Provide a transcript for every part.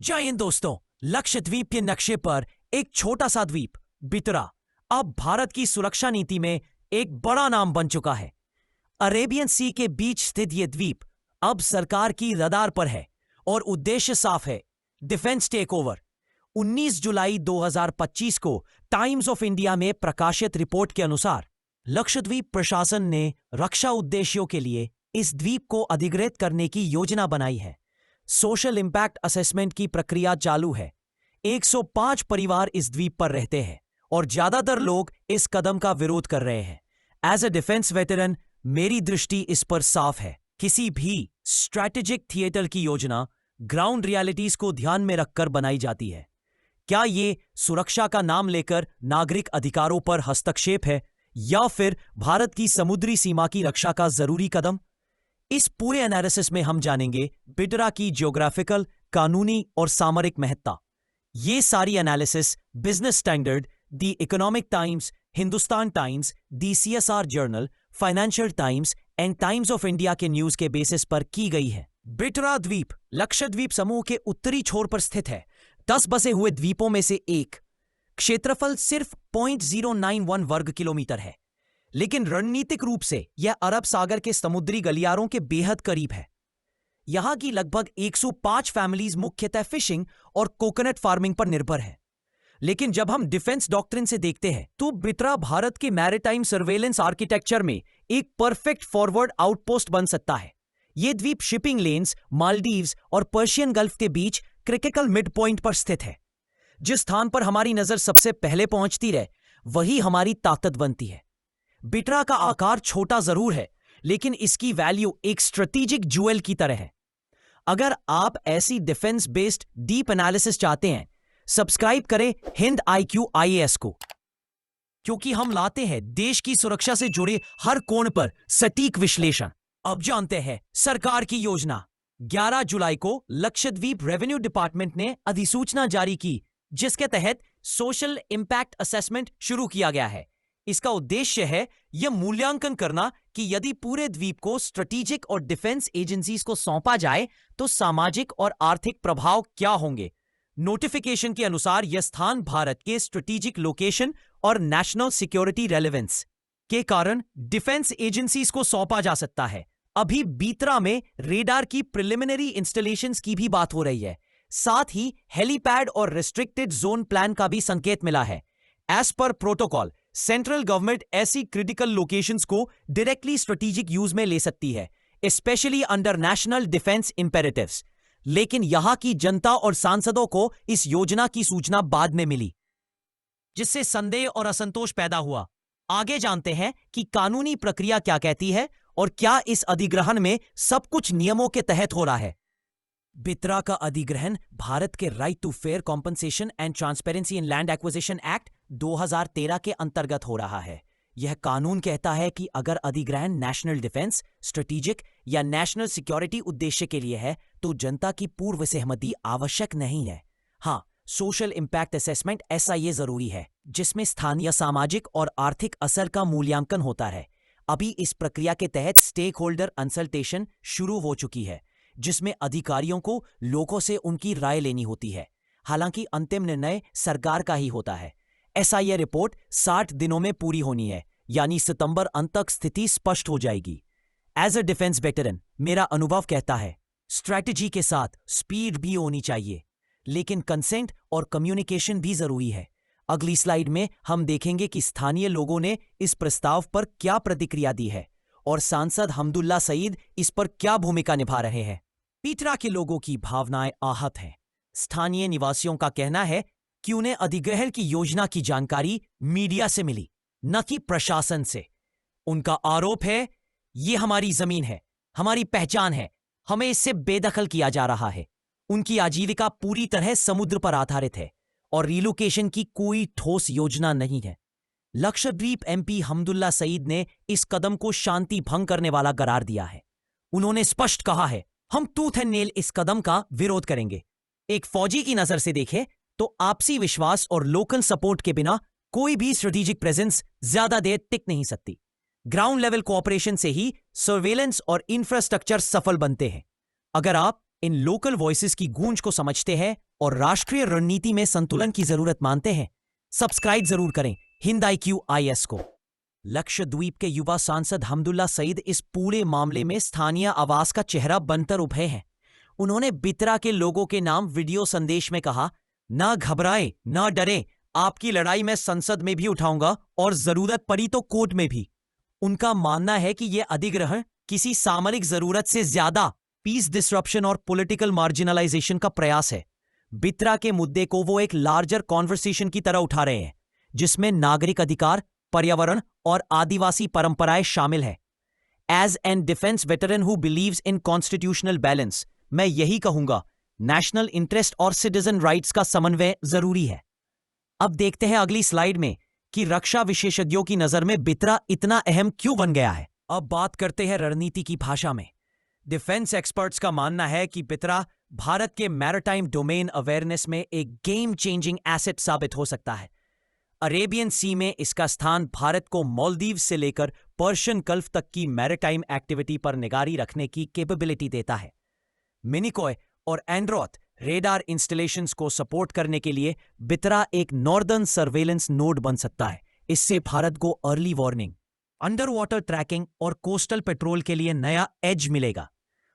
जय हिंद दोस्तों। लक्षद्वीप के नक्शे पर एक छोटा सा द्वीप बितरा अब भारत की सुरक्षा नीति में एक बड़ा नाम बन चुका है। अरेबियन सी के बीच स्थित यह द्वीप अब सरकार की रडार पर है और उद्देश्य साफ है, डिफेंस टेकओवर। 19 जुलाई 2025 को टाइम्स ऑफ इंडिया में प्रकाशित रिपोर्ट के अनुसार लक्षद्वीप प्रशासन ने रक्षा उद्देश्यों के लिए इस द्वीप को अधिग्रहित करने की योजना बनाई है। सोशल इंपैक्ट असेसमेंट की प्रक्रिया चालू है। 105 परिवार इस द्वीप पर रहते हैं और ज्यादातर लोग इस कदम का विरोध कर रहे हैं। एज अ डिफेंस वेटरन मेरी दृष्टि इस पर साफ है। किसी भी स्ट्रैटेजिक थिएटर की योजना ग्राउंड रियलिटीज को ध्यान में रखकर बनाई जाती है। क्या ये सुरक्षा का नाम लेकर नागरिक अधिकारों पर हस्तक्षेप है या फिर भारत की समुद्री सीमा की रक्षा का जरूरी कदम? इस पूरे एनालिसिस में हम जानेंगे बिटरा की ज्योग्राफिकल, कानूनी और सामरिक महत्ता। ये सारी analysis business standard, the economic times, Hindustan times, the CSR journal, financial times and times of India के न्यूज के बेसिस पर की गई है। बिटरा द्वीप लक्षद्वीप समूह के उत्तरी छोर पर स्थित है। 10 बसे हुए द्वीपों में से एक। क्षेत्रफल सिर्फ 0.091 वर्ग किलोमीटर है, लेकिन रणनीतिक रूप से यह अरब सागर के समुद्री गलियारों के बेहद करीब है। यहां की लगभग 105 फैमिलीज मुख्यतः फिशिंग और कोकोनट फार्मिंग पर निर्भर है। लेकिन जब हम डिफेंस डॉक्ट्रिन से देखते हैं तो बिटरा भारत के मैरीटाइम सर्वेलेंस आर्किटेक्चर में एक परफेक्ट फॉरवर्ड आउटपोस्ट बन सकता है। यह द्वीप शिपिंग लेन्स, मालदीव्स और पर्शियन गल्फ के बीच क्रिटिकल मिड पॉइंट पर स्थित है। जिस स्थान पर हमारी नजर सबसे पहले पहुंचती रहे वही हमारी ताकत बनती है। बिटरा का आकार छोटा जरूर है, लेकिन इसकी वैल्यू एक स्ट्रेटेजिक ज्वेल की तरह है। अगर आप ऐसी डिफेंस बेस्ड डीप एनालिसिस चाहते हैं, सब्सक्राइब करें हिंद IQ IAS को, क्योंकि हम लाते हैं देश की सुरक्षा से जुड़े हर कोण पर सटीक विश्लेषण। अब जानते हैं सरकार की योजना। 11 जुलाई को लक्षद्वीप रेवेन्यू डिपार्टमेंट ने अधिसूचना जारी की, जिसके तहत सोशल इंपैक्ट असेसमेंट शुरू किया गया है। इसका उद्देश्य है यह मूल्यांकन करना कि यदि पूरे द्वीप को स्ट्रेटेजिक और डिफेंस एजेंसीज को सौंपा जाए तो सामाजिक और आर्थिक प्रभाव क्या होंगे। नोटिफिकेशन के अनुसार यह स्थान भारत के स्ट्रेटेजिक लोकेशन और नेशनल सिक्योरिटी रेलेवेंस के कारण डिफेंस एजेंसीज को सौंपा जा सकता है। अभी बितरा में रेडार की प्रिलिमिनरी इंस्टॉलेशंस की भी बात हो रही है। साथ ही हेलीपैड और रिस्ट्रिक्टेड जोन प्लान का भी संकेत मिला है। As per protocol central government ऐसी क्रिटिकल लोकेशंस को डायरेक्टली स्ट्रेटेजिक यूज में ले सकती है, specially under national defence imperatives. लेकिन यहां की जनता और सांसदों को इस योजना की सूचना बाद में मिली, जिससे संदेह और असंतोष पैदा हुआ। आगे जानते हैं कि कानूनी प्रक्रिया क्या कहती है और क्या इस अधिग्रहण में सब कुछ नियमों के तहत हो रहा है। बितरा का अधिग्रहण भारत के right to fair compensation and transparency in land acquisition act 2013 के अंतर्गत हो रहा है। यह कानून कहता है कि अगर अधिग्रहण नेशनल डिफेंस, स्ट्रेटेजिक या नेशनल सिक्योरिटी उद्देश्य के लिए है तो जनता की पूर्व सहमति आवश्यक नहीं है। हाँ, सोशल इंपैक्ट असेसमेंट SIA जरूरी है, जिसमें स्थानीय सामाजिक और आर्थिक असर का मूल्यांकन होता है। अभी इस प्रक्रिया के तहत स्टेक होल्डर कंसल्टेशन शुरू हो चुकी है, जिसमें अधिकारियों को लोगों से उनकी राय लेनी होती है। हालांकि अंतिम निर्णय सरकार का ही होता है। SIA रिपोर्ट 60 दिनों में पूरी होनी है, यानी सितंबर अंत तक स्थिति स्पष्ट हो जाएगी। एज अ डिफेंस वेटरन मेरा अनुभव कहता है स्ट्रैटेजी के साथ स्पीड भी होनी चाहिए, लेकिन कंसेंट और कम्युनिकेशन भी जरूरी है। अगली स्लाइड में हम देखेंगे कि स्थानीय लोगों ने इस प्रस्ताव पर क्या प्रतिक्रिया दी है और सांसद हमदुल्ला सईद इस पर क्या भूमिका निभा रहे हैं। बिटरा के लोगों की भावनाएं आहत हैं। स्थानीय निवासियों का कहना है कि उन्हें अधिग्रहण की योजना की जानकारी मीडिया से मिली, न कि प्रशासन से। उनका आरोप है ये हमारी जमीन है, हमारी पहचान है, हमें इससे बेदखल किया जा रहा है। उनकी आजीविका पूरी तरह समुद्र पर आधारित है और रिलोकेशन की कोई ठोस योजना नहीं है। लक्षद्वीप MP हमदुल्ला सईद ने इस कदम को शांति भंग करने वाला करार दिया है। उन्होंने स्पष्ट कहा है, हम टूथ एंड नेल इस कदम का विरोध करेंगे। एक फौजी की नजर से देखें तो आपसी विश्वास और लोकल सपोर्ट के बिना कोई भी स्ट्रेटेजिक प्रेजेंस ज्यादा देर टिक नहीं सकती। ग्राउंड लेवल कोऑपरेशन से ही सर्वेलेंस और इंफ्रास्ट्रक्चर सफल बनते हैं। अगर आप इन लोकल वॉइसेस की गूंज को समझते हैं और राष्ट्रीय रणनीति में संतुलन की जरूरत मानते हैं। सब्सक्राइब जरूर करें हिंद IQIS को। लक्षद्वीप के युवा सांसद हमदुल्ला सईद इस पूरे मामले में स्थानीय आवाज का चेहरा बनकर उभरे हैं। उन्होंने बितरा के लोगों के नाम वीडियो संदेश में कहा, ना घबराएं, ना डरें, आपकी लड़ाई मैं संसद में भी उठाऊंगा और जरूरत पड़ी तो कोर्ट में भी। उनका मानना है कि यह अधिग्रहण किसी सामरिक जरूरत से ज्यादा पीस डिसरप्शन और पॉलिटिकल मार्जिनलाइजेशन का प्रयास है। बितरा के मुद्दे को वो एक लार्जर कॉन्वर्सेशन की तरह उठा रहे हैं, जिसमें नागरिक अधिकार, पर्यावरण और आदिवासी परंपराएं शामिल है। As an defence veteran who believes in constitutional balance, मैं यही कहूंगा, नेशनल इंटरेस्ट और सिटीजन राइट्स का समन्वय जरूरी है। अब देखते हैं अगली स्लाइड में कि रक्षा विशेषज्ञों की नजर में बितरा इतना अहम क्यों बन गया है। अब बात करते हैं रणनीति की भाषा में। डिफेंस एक्सपर्ट्स का मानना है कि बितरा भारत के मैरिटाइम डोमेन अवेयरनेस में एक गेम चेंजिंग एसेट साबित हो सकता है। अरेबियन सी में इसका स्थान भारत को मालदीव से लेकर पर्शियन गल्फ तक की मैरिटाइम एक्टिविटी पर निगारी रखने की कैपेबिलिटी देता है। मिनिकॉय और एंड्रोथ रेडार इंस्टॉलेशंस को सपोर्ट करने के लिए बितरा एक नॉर्दर्न सर्वेलेंस नोड बन सकता है। इससे भारत को early warning, under water tracking और कोस्टल पेट्रोल के लिए नया एज मिलेगा।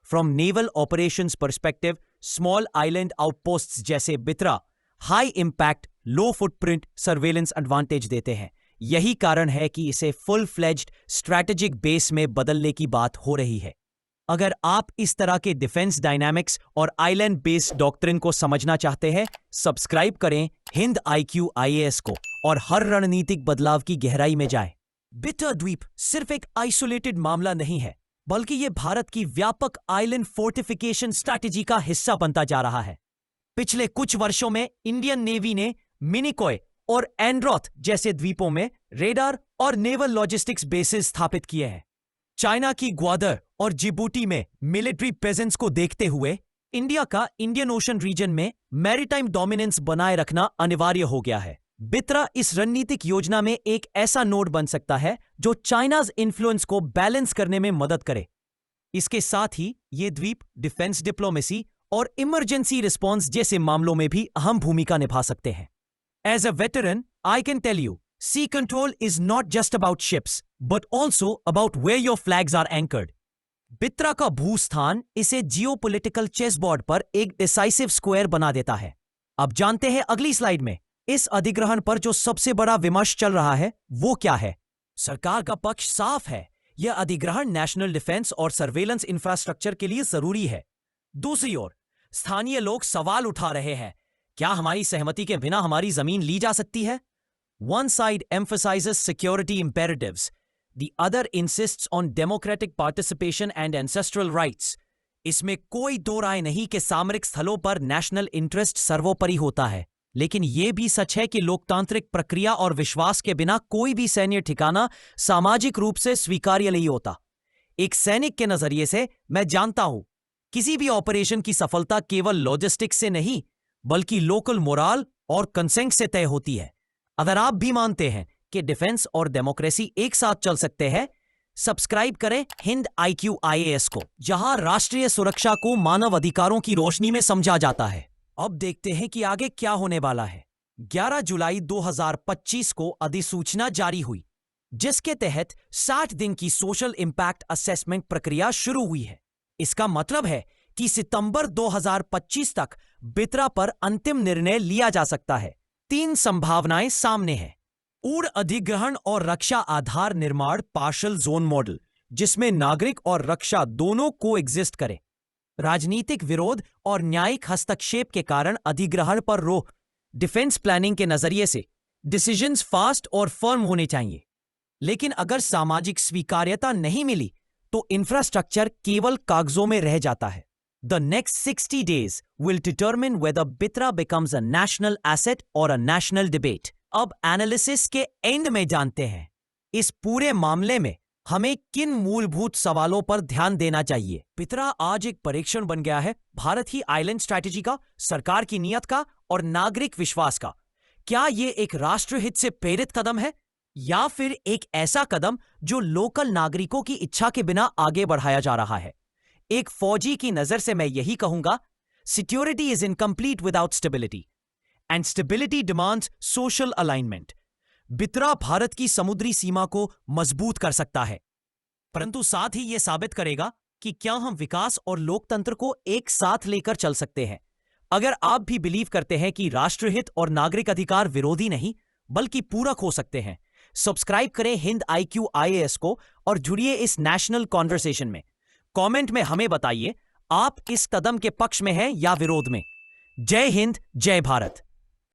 From naval operations perspective, small island outposts जैसे Bitra high impact, low footprint surveillance advantage देते हैं। यही कारण है कि इसे फुल फ्लेज्ड स्ट्रैटेजिक बेस में बदलने की बात हो रही है। अगर आप इस तरह के डिफेंस डायनामिक्स और आइलैंड बेस्ड डॉक्ट्रिन को समझना चाहते हैं, सब्सक्राइब करें हिंद IQIS को और हर रणनीतिक बदलाव की गहराई में जाएं। बितर द्वीप सिर्फ एक आइसोलेटेड मामला नहीं है, बल्कि यह भारत की व्यापक आइलैंड फोर्टिफिकेशन स्ट्रैटेजी का हिस्सा बनता जा रहा है। पिछले कुछ वर्षों में इंडियन नेवी ने मिनिकॉय और एंड्रोथ जैसे द्वीपों में रेडार और नेवल लॉजिस्टिक्स बेसेस स्थापित किए हैं। चाइना की ग्वादर और जिबूटी में मिलिट्री प्रेजेंस को देखते हुए इंडिया का इंडियन ओशन रीजन में मैरीटाइम डोमिनेंस बनाए रखना अनिवार्य हो गया है। बितरा इस रणनीतिक योजना में एक ऐसा नोड बन सकता है जो चाइनाज इन्फ्लुएंस को बैलेंस करने में मदद करे। इसके साथ ही ये द्वीप डिफेंस डिप्लोमेसी और इमरजेंसी रिस्पॉन्स जैसे मामलों में भी अहम भूमिका निभा सकते हैं। As a veteran, I can tell you, sea control is not just about ships, but also about where your flags are anchored. Bitra का भूस्थान इसे जियोपॉलिटिकल चेसबोर्ड पर एक डिसाइसिव स्क्वायर बना देता है। अब जानते हैं अगली स्लाइड में इस अधिग्रहण पर जो सबसे बड़ा विमर्श चल रहा है वो क्या है। सरकार का पक्ष साफ है, यह अधिग्रहण नेशनल डिफेंस और सर्वेलेंस इंफ्रास्ट्रक्चर के लिए जरूरी है। दूसरी ओर स्थानीय लोग सवाल उठा रहे हैं, क्या हमारी सहमति के बिना हमारी जमीन ली जा सकती है? One side emphasizes security imperatives. The other insists on democratic participation and ancestral rights. इसमें कोई दो राय नहीं कि सामरिक स्थलों पर नेशनल इंटरेस्ट सर्वोपरि होता है, लेकिन यह भी सच है कि लोकतांत्रिक प्रक्रिया और विश्वास के बिना कोई भी सैन्य ठिकाना सामाजिक रूप से स्वीकार्य नहीं होता। एक सैनिक के नजरिए से मैं जानता हूं, किसी भी ऑपरेशन की सफलता केवल लॉजिस्टिक्स से नहीं, बल्कि लोकल मोराल और कंसेंट से तय होती है। अगर आप भी मानते हैं कि डिफेंस और डेमोक्रेसी एक साथ चल सकते हैं, सब्सक्राइब करें हिंद IQIS को, जहां राष्ट्रीय सुरक्षा को मानव अधिकारों की रोशनी में समझा जाता है। अब देखते हैं कि आगे क्या होने वाला है। 11 जुलाई 2025 को अधिसूचना जारी हुई, जिसके तहत 60 दिन की सोशल इंपैक्ट असेसमेंट प्रक्रिया शुरू हुई है। इसका मतलब है कि सितंबर 2025 तक बितरा पर अंतिम निर्णय लिया जा सकता है। 3 संभावनाएं सामने हैं। उड़ अधिग्रहण और रक्षा आधार निर्माण पार्शल जोन मॉडल, जिसमें नागरिक और रक्षा दोनों को एग्जिस्ट करें। राजनीतिक विरोध और न्यायिक हस्तक्षेप के कारण अधिग्रहण पर रोक। डिफेंस प्लानिंग के नजरिए से डिसीजंस फास्ट और फर्म होने चाहिए, लेकिन अगर सामाजिक स्वीकार्यता नहीं मिली तो इंफ्रास्ट्रक्चर केवल कागजों में रह जाता है। The next 60 days will determine whether Bitra becomes a national asset or a national debate. अब एनालिसिस के एंड में जानते हैं इस पूरे मामले में हमें किन मूलभूत सवालों पर ध्यान देना चाहिए। बितरा आज एक परीक्षण बन गया है भारत की आइलैंड स्ट्रैटेजी का, सरकार की नीयत का और नागरिक विश्वास का। क्या यह एक राष्ट्रहित से प्रेरित कदम है या फिर एक ऐसा कदम जो लोकल नागरिकों की इच्छा के बिना आगे बढ़ाया जा रहा है? एक फौजी की नजर से मैं यही कहूंगा, security is incomplete without stability and stability demands social alignment. Bitra Bharat की समुद्री सीमा को मजबूत कर सकता है, परंतु साथ ही यह साबित करेगा कि क्या हम विकास और लोकतंत्र को एक साथ लेकर चल सकते हैं। अगर आप भी बिलीव करते हैं कि राष्ट्रहित और नागरिक अधिकार विरोधी नहीं बल्कि पूरक हो सकते हैं, सब्सक्राइब करें हिंद IQ IAS को और जुड़िए इस नेशनल कॉन्वर्सेशन में। कमेंट में हमें बताइए, आप इस कदम के पक्ष में हैं या विरोध में। जय हिंद, जय भारत।